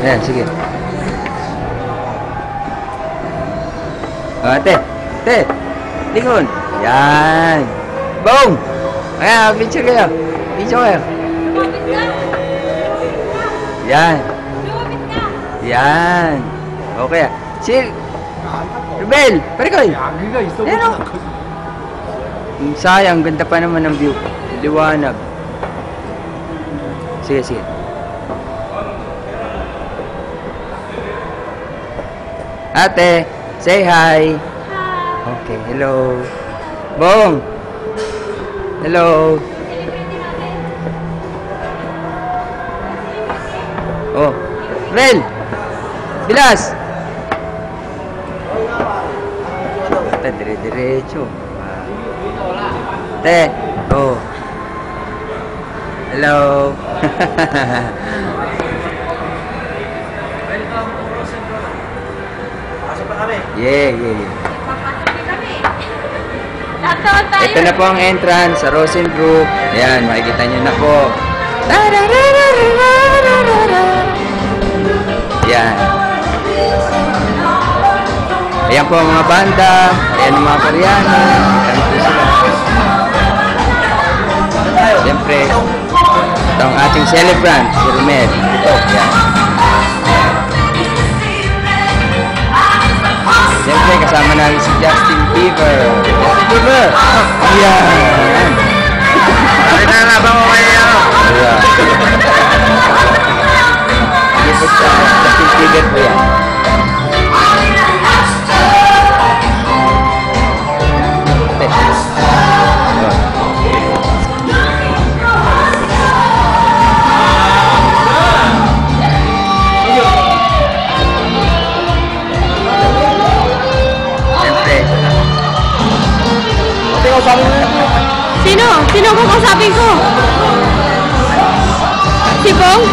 Ayan, sige. Ate. Ate. Lingon. Yan. Boom! Ayan, picture kayo. Picture kayo. Yan. Yan. Okay. Si Rubel, parikoy. Ayan o. Sayang, ganda pa naman ng view. Liwanag. Sige, sige. Ate, say hi. Okay, hello. Bong. Hello. Oh, Rubel. Bilas. Ate, dire-diretso. Ate, oh. Hello. Yeah. Ito na po ang entrance sa Rosen Group. Ayan, makikita nyo na po. Ayan. Ayan po ang mga banda. Ayan ang mga Koreano. Ayan po sila. Siyempre, ito ang ating celebrant, si Romel. Ito, ayan. Siyempre, kasama namin si Justin Bieber. Justin Bieber! Ayan! Bakit na nabang mo kayo? Ayan. Hindi po siya, Justin Bieber po yan. Sino? Sino ko kausapin ko? Si Bong?